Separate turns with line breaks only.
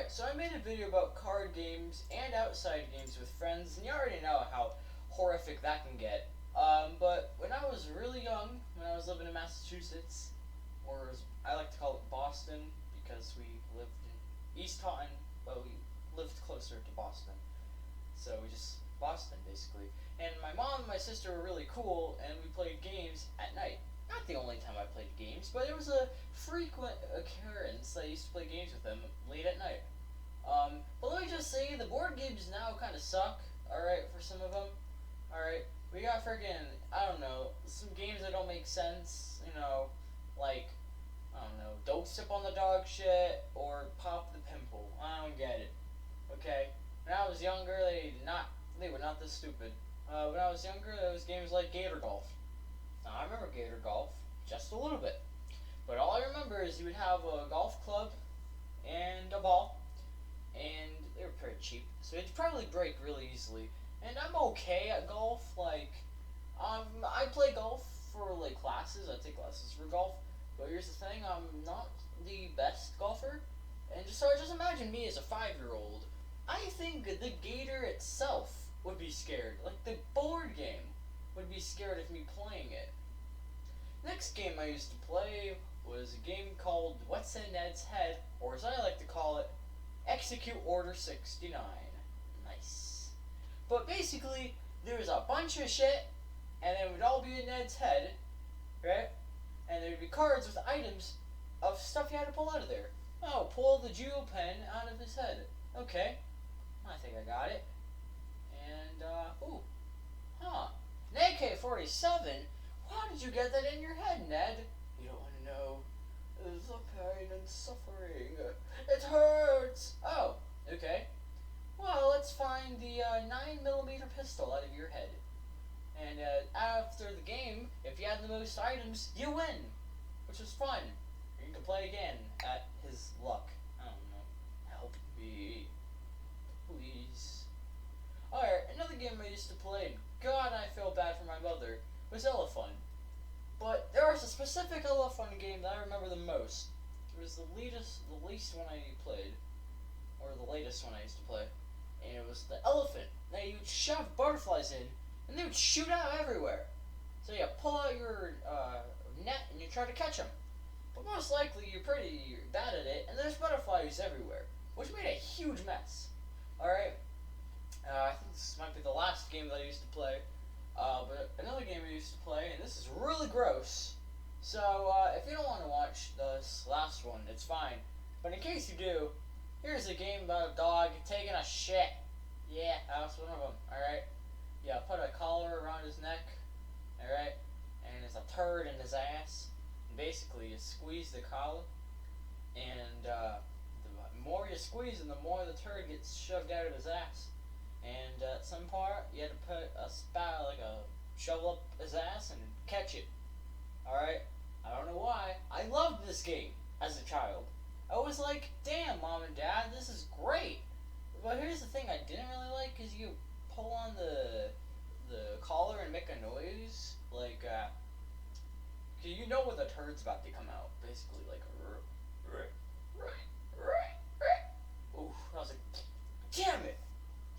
Alright, so I made a video about card games and outside games with friends, and you already know how horrific that can get. But when I was really young, when I was living in Massachusetts, or as I like to call it Boston, because we lived in East Taunton, but we lived closer to Boston. So we just, Boston basically. And my mom and my sister were really cool, and we played games at night. Not the only time I played games, but it was a frequent occurrence that I used to play games with them late at night. But let me just say, the board games now kind of suck, alright, for some of them. Alright, we got friggin', I don't know, some games that don't make sense, like, I don't know, don't step on the dog shit, or pop the pimple. I don't get it. Okay? When I was younger, they were not this stupid. When I was younger, there was games like Gator Golf. Now, I remember Gator Golf, just a little bit. But all I remember is you would have a golf club and a ball, and they were pretty cheap, so it'd probably break really easily. And I'm okay at golf, I play golf for, classes, I take classes for golf, but here's the thing, I'm not the best golfer, and just imagine me as a 5-year-old. I think the Gator itself would be scared, like the board game would be scared of me playing it. Next game I used to play was a game called What's in Ned's Head, or as I like to call it, Execute Order 69. Nice. But basically, there was a bunch of shit, and it would all be in Ned's head, right? And there would be cards with items of stuff you had to pull out of there. Oh, pull the jewel pen out of his head. Okay, I think I got it. And, an AK-47? How did you get that in your head, Ned? You don't want to know. The pain and suffering. It hurts! Oh, okay. Well, let's find the 9mm pistol out of your head. And after the game, if you had the most items, you win. Which was fun. You can play again at his luck. I don't know. Help me. Please. Alright, another game I used to play, and God, I feel bad for my mother, was Elephant. But there was a specific Elephant game that I remember the most. It was the least one I played, or the latest one I used to play, and it was the elephant. Now you would shove butterflies in, and they would shoot out everywhere. So you pull out your net and you try to catch them. But most likely you're pretty bad at it, and there's butterflies everywhere, which made a huge mess. Alright? I think this might be the last game that I used to play. But another game I used to play, and this is really gross. So, if you don't want to watch this last one, it's fine. But in case you do, here's a game about a dog taking a shit. Yeah, that's one of them, alright? Yeah, put a collar around his neck, alright? And there's a turd in his ass. And basically, you squeeze the collar, and the more you squeeze, and the more the turd gets shoved out of his ass. And at some part, you had to put a shovel up his ass and catch it. Alright? I don't know why. I loved this game as a child. I was like, damn, Mom and Dad, this is great. But here's the thing I didn't really like, is you pull on the collar and make a noise, you know when the turd's about to come out, basically, ooh, I was like, damn it.